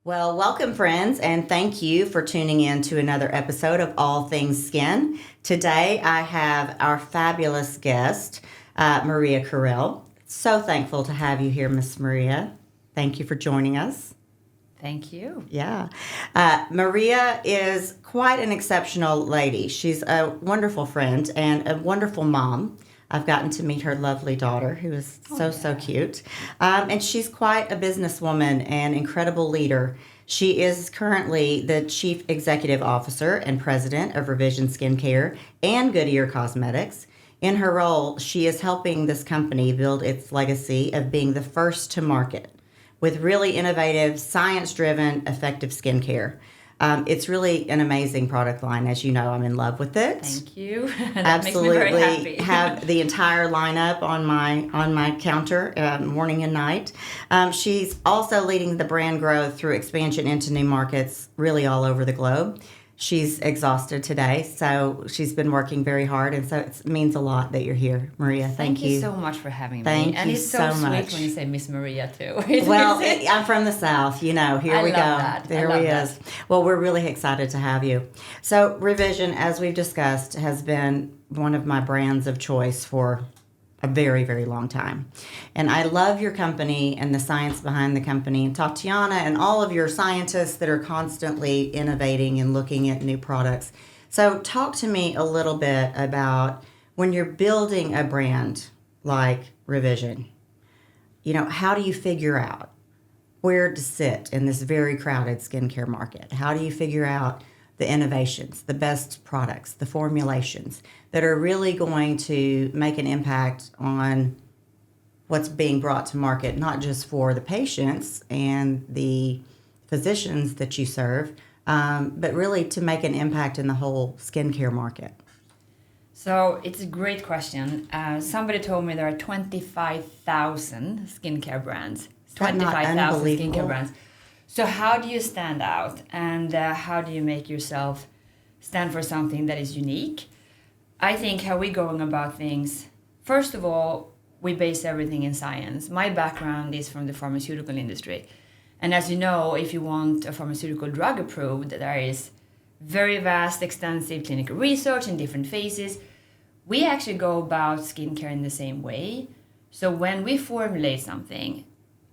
Well, welcome, friends, and thank you for tuning in to another episode of All Things Skin. Today, I have our fabulous guest, Maria Carell. So thankful to have you here, Miss Maria. Thank you for joining us. Thank you. Yeah. Maria is quite an exceptional lady. She's a wonderful friend and a wonderful mom. I've gotten to meet her lovely daughter, who is so cute. And she's quite a businesswoman and incredible leader. She is currently the Chief Executive Officer and President of Revision Skincare and Goodyear Cosmetics. In her role, she is helping this company build its legacy of being the first to market with really innovative, science-driven, effective skincare. It's really an amazing product line. As you know, I'm in love with it. Thank you. That Absolutely, makes me very happy. Have the entire lineup on my counter, morning and night. She's also leading the brand growth through expansion into new markets, really all over the globe. She's exhausted today, so she's been working very hard, and so it means a lot that you're here, Maria. Thank you so much for having me. Thank and you it's so sweet much. when you say Miss Maria too. Well, I'm from the South, Here we go. That. There we is. Well, we're really excited to have you. So, Revision, as we've discussed, has been one of my brands of choice for a very, very long time. And I love your company and the science behind the company, and Tatiana and all of your scientists that are constantly innovating and looking at new products. So talk to me a little bit about when you're building a brand like Revision, how do you figure out where to sit in this very crowded skincare market? How do you figure out the innovations, the best products, the formulations that are really going to make an impact on what's being brought to market, not just for the patients and the physicians that you serve, but really to make an impact in the whole skincare market? So it's a great question. Somebody told me there are 25,000 skincare brands. 25,000 skincare brands. So how do you stand out, and how do you make yourself stand for something that is unique? I think how we're going about things, first of all, we base everything in science. My background is from the pharmaceutical industry. And as you know, if you want a pharmaceutical drug approved, there is very vast, extensive clinical research in different phases. We actually go about skincare in the same way. So when we formulate something,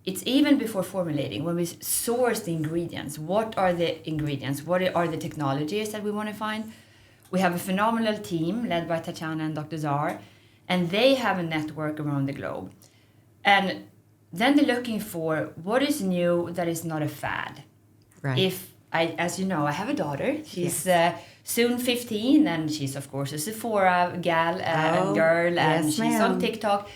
it's even before formulating, when we source the ingredients. What are the ingredients? What are the technologies that we want to find? We have a phenomenal team led by Tatiana and Dr. Zar, and they have a network around the globe. And then they're looking for what is new that is not a fad. Right. As you know, I have a daughter. She's soon 15, and she's, of course, a Sephora gal and girl, and she's on TikTok.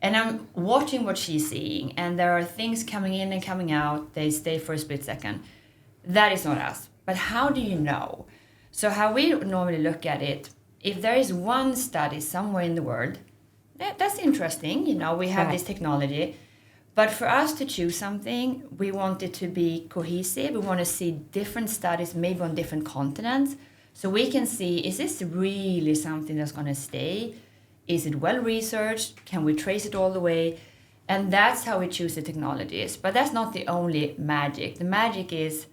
And I'm watching what she's seeing, and there are things coming in and coming out. They stay for a split second. That is not us. But how do you know? So how we normally look at it, if there is one study somewhere in the world, that's interesting. We have this technology. But for us to choose something, we want it to be cohesive. We want to see different studies, maybe on different continents, so we can see, is this really something that's going to stay? Is it well researched? Can we trace it all the way? And that's how we choose the technologies. But that's not the only magic. The magic is,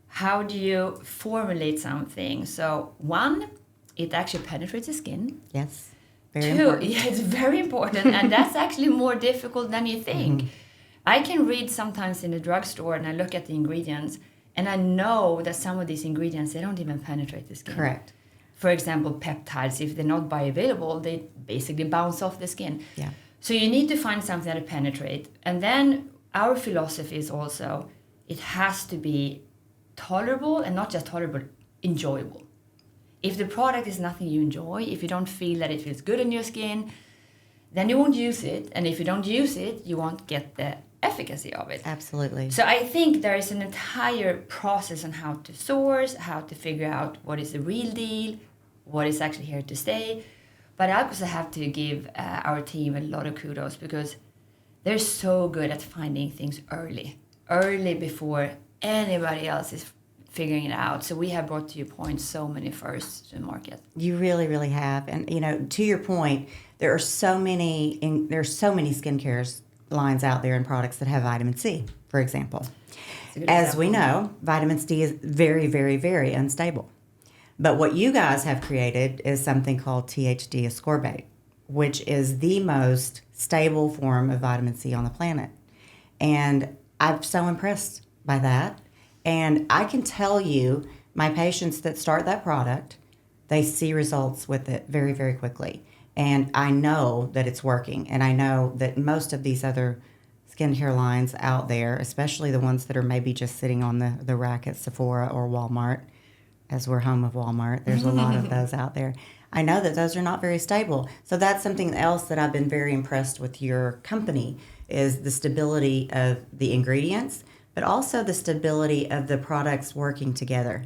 how do you formulate something? So one, it actually penetrates the skin. Yes. Very important. Yeah, it's very important. And that's actually more difficult than you think. Mm-hmm. I can read sometimes in the drugstore and I look at the ingredients, and I know that some of these ingredients, they don't even penetrate the skin. Correct. For example, peptides, if they're not bioavailable, they basically bounce off the skin. Yeah. So you need to find something that penetrates. And then our philosophy is also, it has to be tolerable, and not just tolerable, enjoyable. If the product is nothing you enjoy, if you don't feel that it feels good on your skin, then you won't use it. And if you don't use it, you won't get the efficacy of it. Absolutely. So I think there is an entire process on how to source, how to figure out what is the real deal, what is actually here to stay. But I also have to give our team a lot of kudos, because they're so good at finding things early before anybody else is figuring it out. So we have brought, to your point, so many firsts to the market. You really, really have. And, to your point, there's so many skincare lines out there and products that have vitamin C. for example. As we know, vitamin C is very, very, very unstable. But what you guys have created is something called THD ascorbate, which is the most stable form of vitamin C on the planet. And I'm so impressed by that. And I can tell you, my patients that start that product, they see results with it very, very quickly. And I know that it's working. And I know that most of these other skincare lines out there, especially the ones that are maybe just sitting on the rack at Sephora or Walmart, as we're home of Walmart, there's a lot of those out there. I know that those are not very stable. So that's something else that I've been very impressed with your company is the stability of the ingredients, but also the stability of the products working together.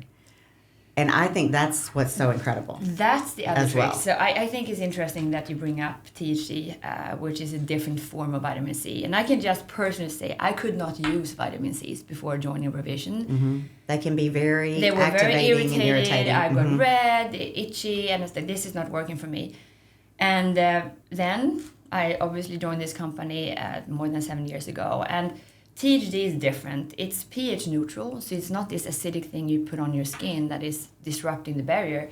And I think that's what's so incredible. That's the other trick. Well. So I think it's interesting that you bring up THC, which is a different form of vitamin C. And I can just personally say I could not use vitamin C's before joining Revision. Mm-hmm. They can be very They were very irritating. I got red, itchy, and I was like, this is not working for me. And then I obviously joined this company more than 7 years ago. And THD is different. It's pH neutral, so it's not this acidic thing you put on your skin that is disrupting the barrier,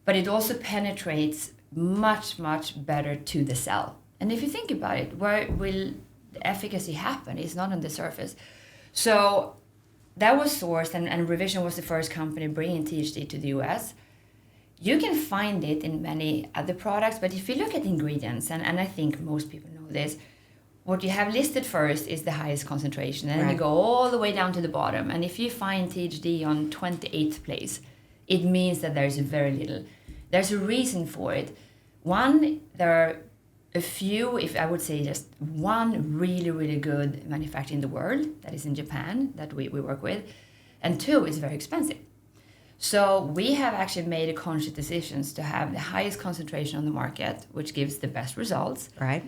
but it also penetrates much, much better to the cell. And if you think about it, where will the efficacy happen? It's not on the surface. So that was sourced, and Revision was the first company bringing THD to the US. You can find it in many other products, but if you look at ingredients, and I think most people know this, what you have listed first is the highest concentration, and then you go all the way down to the bottom. And if you find THD on 28th place, it means that there's very little. There's a reason for it. One, there are a few, if I would say just one really, really good manufacturer in the world, that is in Japan, that we work with. And two, it's very expensive. So we have actually made a conscious decision to have the highest concentration on the market, which gives the best results. Right.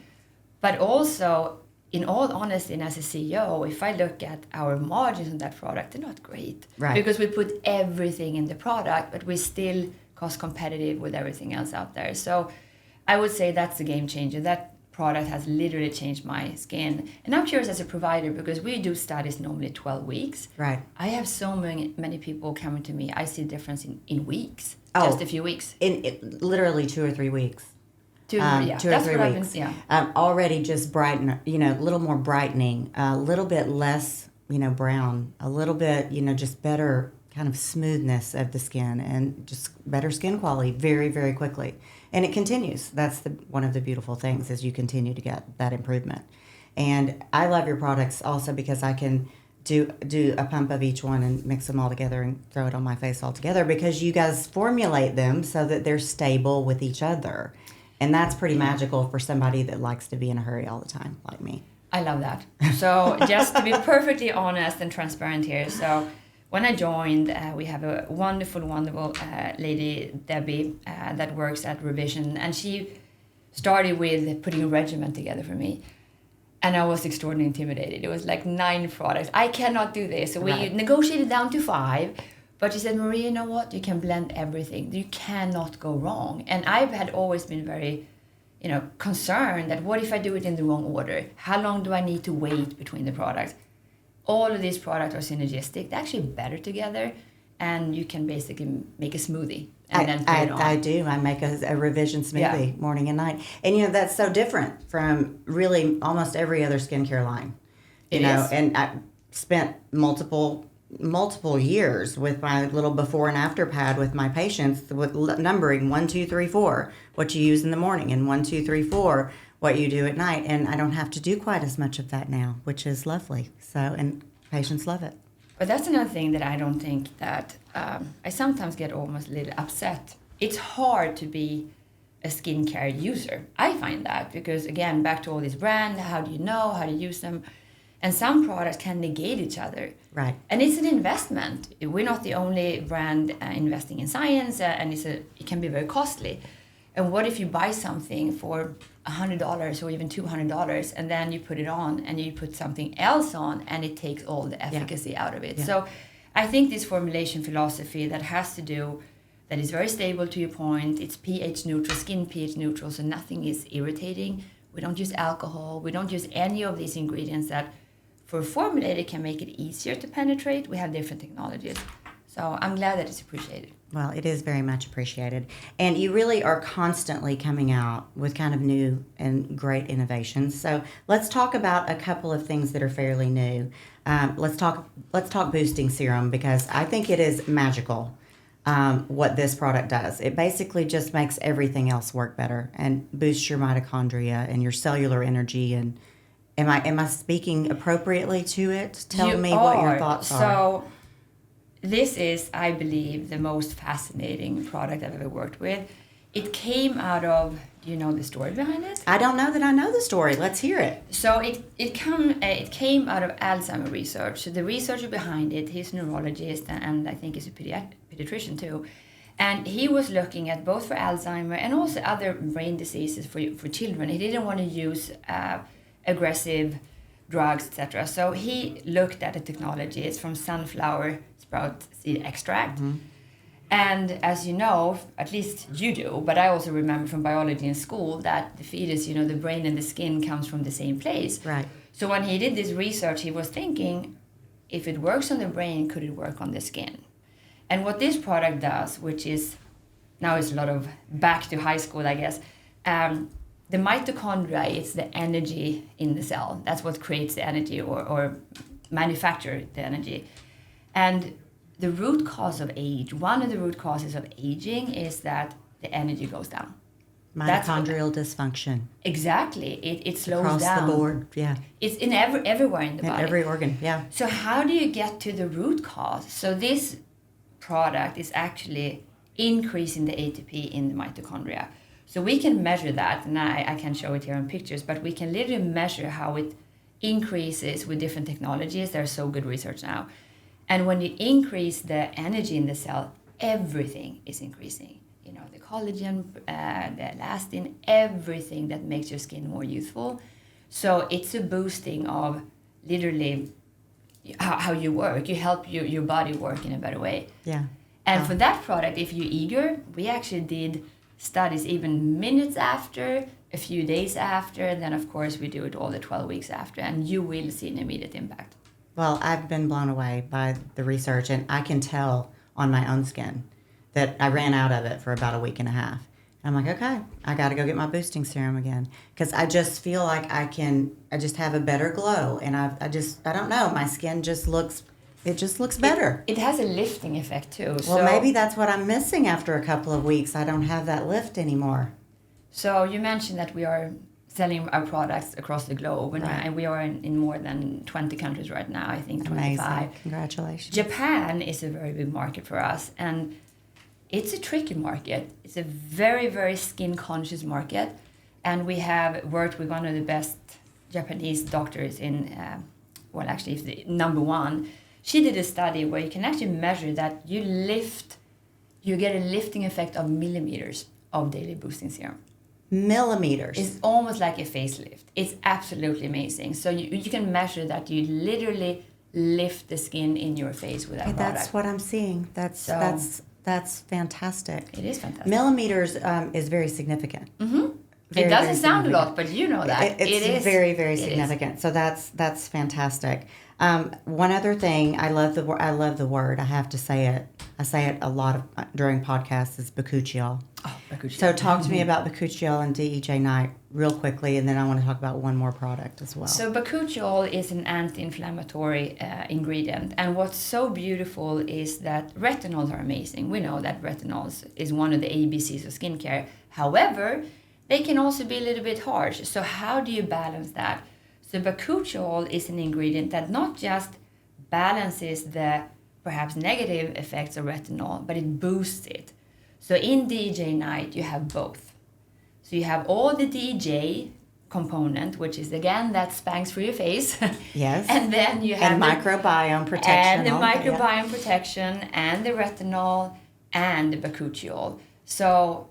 But also, in all honesty, and as a CEO, if I look at our margins on that product, they're not great. Right. Because we put everything in the product, but we're still cost competitive with everything else out there. So I would say that's a game changer. That product has literally changed my skin. And I'm curious as a provider, because we do studies normally 12 weeks. Right. I have so many people coming to me. I see a difference in weeks, just a few weeks. In literally 2 or 3 weeks. 2 or 3 weeks. Already just brighten, a little more brightening, a little bit less, brown, a little bit, just better kind of smoothness of the skin and just better skin quality very, very quickly. And it continues. That's one of the beautiful things is you continue to get that improvement. And I love your products also because I can do a pump of each one and mix them all together and throw it on my face all together because you guys formulate them so that they're stable with each other. And that's pretty magical for somebody that likes to be in a hurry all the time, like me. I love that. So just to be perfectly honest and transparent here. So when I joined, we have a wonderful lady, Debbie, that works at Revision. And she started with putting a regimen together for me. And I was extraordinarily intimidated. It was like 9 products. I cannot do this. So we negotiated down to 5. But she said, Maria, you know what? You can blend everything. You cannot go wrong. And I had always been very, concerned that what if I do it in the wrong order? How long do I need to wait between the products? All of these products are synergistic. They're actually better together. And you can basically make a smoothie and then put it on. I do. I make a Revision smoothie morning and night. And, that's so different from really almost every other skincare line. It is. And I spent multiple years with my little before and after pad with my patients with numbering 1, 2, 3, 4 what you use in the morning and 1, 2, 3, 4 what you do at night, and I don't have to do quite as much of that now, which is lovely. So and patients love it. But that's another thing that I don't think that I sometimes get almost a little upset. It's hard to be a skincare user. I find that because again back to all these brands, how do you know how to use them? And some products can negate each other. Right. And it's an investment. We're not the only brand investing in science, and it can be very costly. And what if you buy something for $100 or even $200, and then you put it on, and you put something else on, and it takes all the efficacy out of it. Yeah. So I think this formulation philosophy that is very stable to your point, it's pH neutral, skin pH neutral, so nothing is irritating. We don't use alcohol. We don't use any of these ingredients that for formulated can make it easier to penetrate, we have different technologies. So I'm glad that it's appreciated. Well, it is very much appreciated. And you really are constantly coming out with kind of new and great innovations. So let's talk about a couple of things that are fairly new. Let's talk boosting serum, because I think it is magical what this product does. It basically just makes everything else work better and boosts your mitochondria and your cellular energy. And am I speaking appropriately to it? Tell me what your thoughts are. So this is, I believe, the most fascinating product I've ever worked with. It came out of, do you know the story behind it? I don't know that I know the story. Let's hear it. So it came out of Alzheimer research. So the researcher behind it, he's a neurologist and I think he's a pediatrician too. And he was looking at both for Alzheimer and also other brain diseases for children. He didn't want to use aggressive drugs, etc. So he looked at the technology. It's from sunflower sprout seed extract. Mm-hmm. And as you know, at least you do, but I also remember from biology in school that the fetus, the brain and the skin comes from the same place. Right. So when he did this research, he was thinking, if it works on the brain, could it work on the skin? And what this product does, which is, now it's a lot of back to high school, I guess, the mitochondria, it's the energy in the cell. That's what creates the energy or manufacture the energy. And the root cause of age, one of the root causes of aging is that the energy goes down. Mitochondrial dysfunction. Exactly. It slows across down. Across the board, yeah. It's in everywhere in the body. In every organ, yeah. So how do you get to the root cause? So this product is actually increasing the ATP in the mitochondria. So we can measure that, and I can show it here in pictures, but we can literally measure how it increases with different technologies. There's so good research now. And when you increase the energy in the cell, everything is increasing. The collagen, the elastin, everything that makes your skin more youthful. So it's a boosting of literally how you work. You help your body work in a better way. Yeah. And for that product, if you're eager, we actually did studies even minutes after, a few days after, and then of course we do it all the 12 weeks after, and you will see an immediate impact. Well, I've been blown away by the research, and I can tell on my own skin that I ran out of it for about a week and a half. And I'm like, okay, I got to go get my boosting serum again, because I just feel like I just have a better glow, and I don't know, my skin just looks better. It has a lifting effect too. Well, so maybe that's what I'm missing after a couple of weeks. I don't have that lift anymore. So you mentioned that we are selling our products across the globe, and we are in more than 20 countries right now, I think 25. Amazing. Congratulations. Japan is a very big market for us, and it's a tricky market. It's a very, very skin-conscious market, and we have worked with one of the best Japanese doctors in, actually, it's the number one. She did a study where you can actually measure that you get a lifting effect of millimeters of daily boosting serum. Millimeters. It's almost like a facelift. It's absolutely amazing. So you can measure that you literally lift the skin in your face with that product. That's what I'm seeing. That's fantastic. It is fantastic. Millimeters is very significant. Mm-hmm. It doesn't sound a lot, but you know that. It is very, very significant. So that's fantastic. One other thing, I love the word. I have to say it. I say it a lot during podcasts. Is bakuchiol. Oh, bakuchiol. So talk to me about bakuchiol and DEJ night real quickly, and then I want to talk about one more product as well. So bakuchiol is an anti-inflammatory ingredient, and what's so beautiful is that retinols are amazing. We know that retinols is one of the ABCs of skincare. However, they can also be a little bit harsh. So how do you balance that? So bakuchiol is an ingredient that not just balances the perhaps negative effects of retinol, but it boosts it. So in DEJ night, you have both. So you have all the DEJ component, which is again that Spanx for your face. Yes. And then you have microbiome protection. And the microbiome protection, and the retinol, and the bakuchiol. So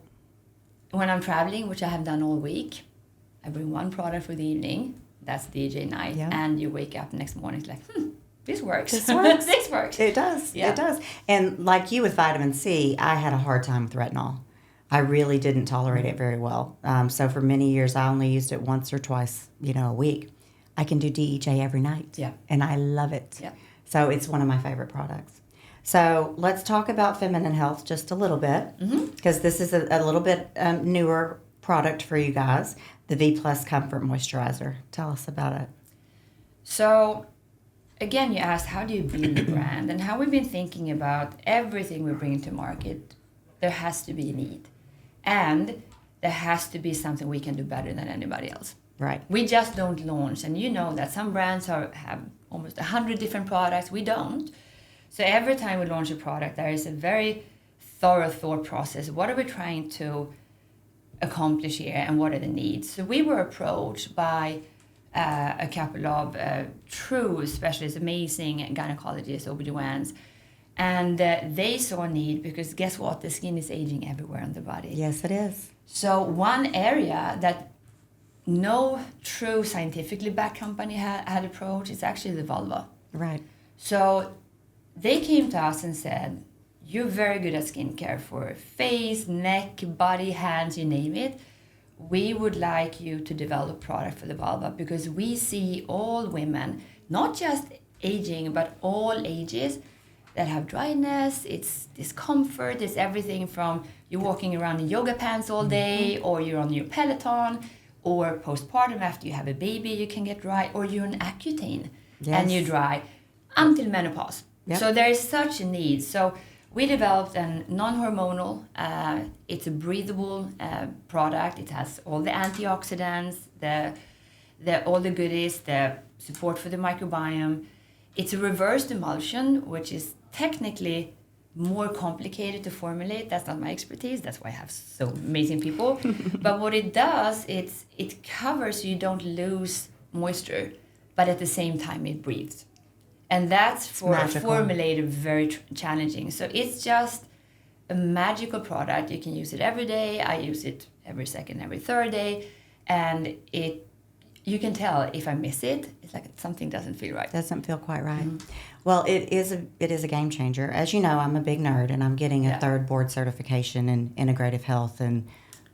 when I'm traveling, which I have done all week, I bring one product for the evening. That's DEJ night, and you wake up the next morning, it's like, this works. This works. This works. It does. Yeah. It does. And like you with vitamin C, I had a hard time with retinol. I really didn't tolerate it very well. So for many years, I only used it once or twice, a week. I can do DEJ every night. Yeah. And I love it. Yeah. So it's one of my favorite products. So let's talk about feminine health just a little bit, because this is a little bit newer product for you guys, the V Plus Comfort Moisturizer. Tell us about it. So, again, you asked, how do you build a brand? And how we've been thinking about everything we bring to market, there has to be a need. And there has to be something we can do better than anybody else. Right. We just don't launch. And you know that some brands have almost 100 different products. We don't. So every time we launch a product, there is a very thorough thought process. What are we trying to accomplish here, and what are the needs? So we were approached by a couple of true specialists, amazing gynecologists, OBGYNs, and they saw a need because guess what? The skin is aging everywhere on the body. Yes, it is. So one area that no true scientifically backed company had approached is actually the vulva. Right. So they came to us and said, you're very good at skincare for face, neck, body, hands, you name it. We would like you to develop a product for the vulva because we see all women, not just aging, but all ages, that have dryness, it's discomfort, it's everything from you're walking around in yoga pants all day, or you're on your Peloton, or postpartum after you have a baby, you can get dry, or you're on Accutane and you're dry until menopause. Yep. So there is such a need. So we developed a non-hormonal, it's a breathable product. It has all the antioxidants, all the goodies, the support for the microbiome. It's a reversed emulsion, which is technically more complicated to formulate. That's not my expertise. That's why I have so amazing people. But what it does, it covers so you don't lose moisture, but at the same time it breathes. And that's for a formulator very challenging. So it's just a magical product. You can use it every day. I use it every second, every third day. And you can tell if I miss it, it's like something doesn't feel right. Doesn't feel quite right. Well, it is a game changer. As you know, I'm a big nerd, and I'm getting a third board certification in integrative health and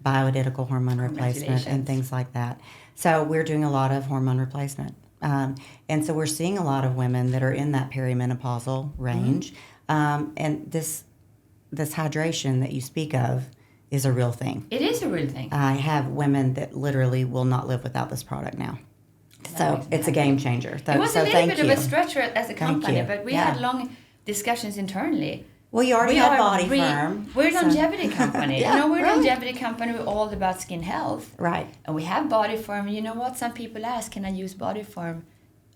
bioidentical hormone replacement and things like that. So we're doing a lot of hormone replacement. And so we're seeing a lot of women that are in that perimenopausal range. And this hydration that you speak of is a real thing. It is a real thing. I have women that literally will not live without this product now. So it's a game changer. It was a little bit of a stretch as a company, but we had long discussions internally. Well, you already had Body Firm. We're a longevity company. We're a longevity company. We're all about skin health. Right. And we have Body Firm. You know what? Some people ask, can I use Body Firm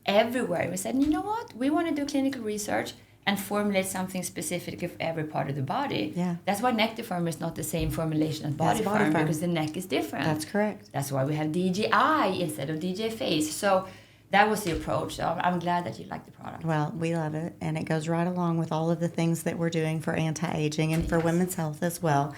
everywhere? We said, you know what? We want to do clinical research and formulate something specific for every part of the body. Yeah. That's why Nectarform is not the same formulation as Body Firm, because the neck is different. That's correct. That's why we have DJI instead of DJ Face. So that was the approach. So I'm glad that you like the product. Well, we love it, and it goes right along with all of the things that we're doing for anti-aging and for women's health as well.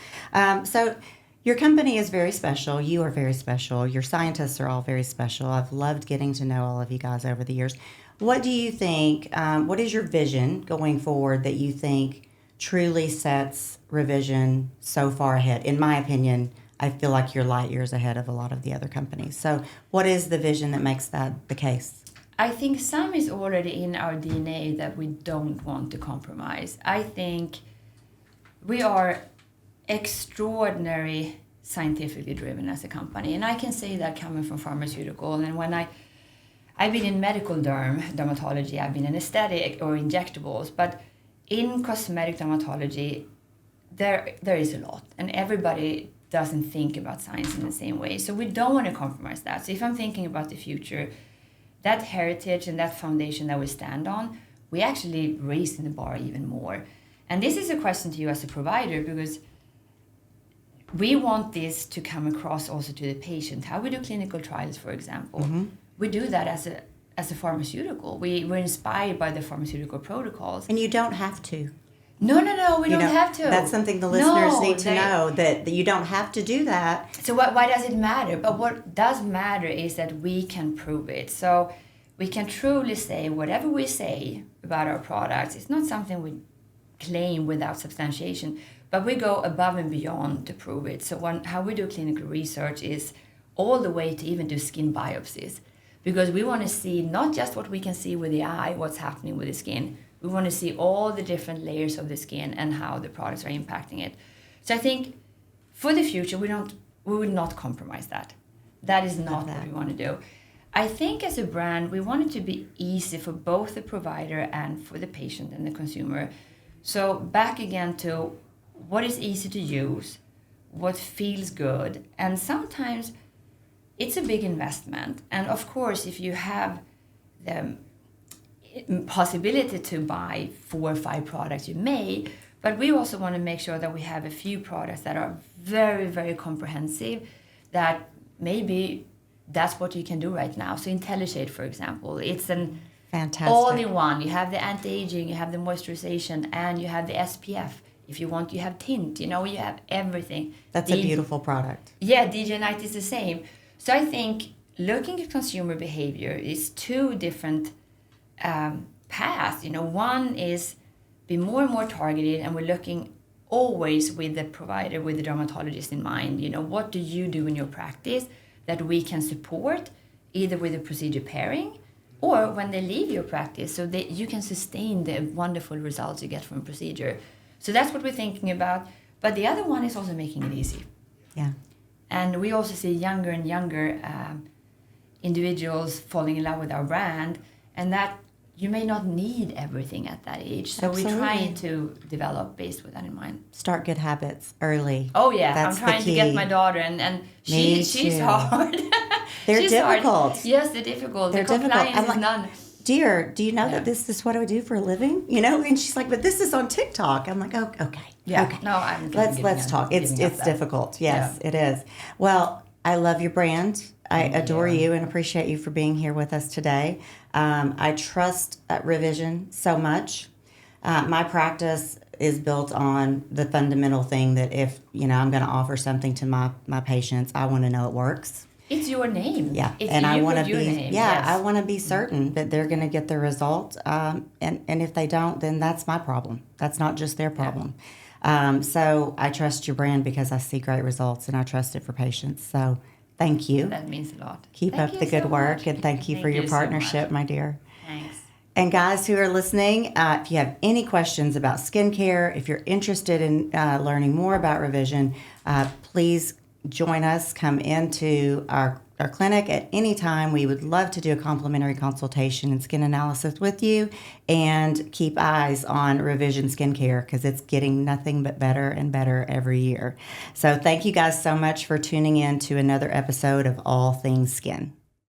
So your company is very special. You are very special. Your scientists are all very special. I've loved getting to know all of you guys over the years. What do you think, what is your vision going forward that you think truly sets Revision so far ahead? In my opinion, I feel like you're light years ahead of a lot of the other companies. So what is the vision that makes that the case? I think some is already in our DNA that we don't want to compromise. I think we are extraordinary scientifically driven as a company. And I can say that coming from pharmaceutical. And when I've been in medical dermatology, I've been in aesthetic or injectables, but in cosmetic dermatology, there is a lot. And everybody doesn't think about science in the same way. So we don't want to compromise that. So if I'm thinking about the future, that heritage and that foundation that we stand on, we actually raise the bar even more. And this is a question to you as a provider, because we want this to come across also to the patient. How we do clinical trials, for example, we do that as a pharmaceutical. We're inspired by the pharmaceutical protocols. And you don't have to. No, we don't have to. That's something the listeners need to know, that you don't have to do that. So why does it matter? But what does matter is that we can prove it. So we can truly say whatever we say about our products, it's not something we claim without substantiation, but we go above and beyond to prove it. So how we do clinical research is all the way to even do skin biopsies. because we want to see not just what we can see with the eye, what's happening with the skin. We want to see all the different layers of the skin and how the products are impacting it. So I think for the future, we will not compromise that. That is not what we want to do. I think as a brand, we want it to be easy for both the provider and for the patient and the consumer. So back again to what is easy to use, what feels good. And sometimes it's a big investment. And of course, if you have the possibility to buy 4 or 5 products, you may. But we also want to make sure that we have a few products that are very, very comprehensive, that maybe that's what you can do right now. So IntelliShade, for example, it's an fantastic all-in-one. You have the anti-aging, you have the moisturization, and you have the SPF. If you want, you have tint. You have everything. That's a beautiful product. Yeah, DJ Night is the same. So I think looking at consumer behavior is 2 different paths. One is be more and more targeted, and we're looking always with the provider, with the dermatologist in mind. What do you do in your practice that we can support, either with a procedure pairing or when they leave your practice, so that you can sustain the wonderful results you get from a procedure. So that's what we're thinking about. But the other one is also making it easy. Yeah. And we also see younger and younger individuals falling in love with our brand, and that you may not need everything at that age. So Absolutely. we're trying to develop based with that in mind. Start good habits early. Oh yeah, That's I'm trying to get my daughter, and she's hard. They're difficult. Hard. Yes, they're difficult. They're the compliance difficult. is none. Dear, do you know that this is what I do for a living? And she's like, but this is on TikTok. I'm like, oh, okay. Yeah. Okay. No, I'm let's talk. It's difficult. Yes, it is. Well, I love your brand. I adore you and appreciate you for being here with us today. I trust Revision so much. My practice is built on the fundamental thing that if I'm going to offer something to my patients, I want to know it works. It's your name. Yeah, and I want to be. Name. Yeah, yes. I want to be certain that they're going to get the result. And if they don't, then that's my problem. That's not just their problem. Yeah. So I trust your brand because I see great results, and I trust it for patients. So thank you. That means a lot. Keep up the good work, and thank you for your partnership, my dear. Thanks. And guys who are listening, if you have any questions about skincare, if you're interested in learning more about Revision, please join us. Come into our clinic at any time. We would love to do a complimentary consultation and skin analysis with you, and keep eyes on Revision Skincare because it's getting nothing but better and better every year. So thank you guys so much for tuning in to another episode of All Things Skin.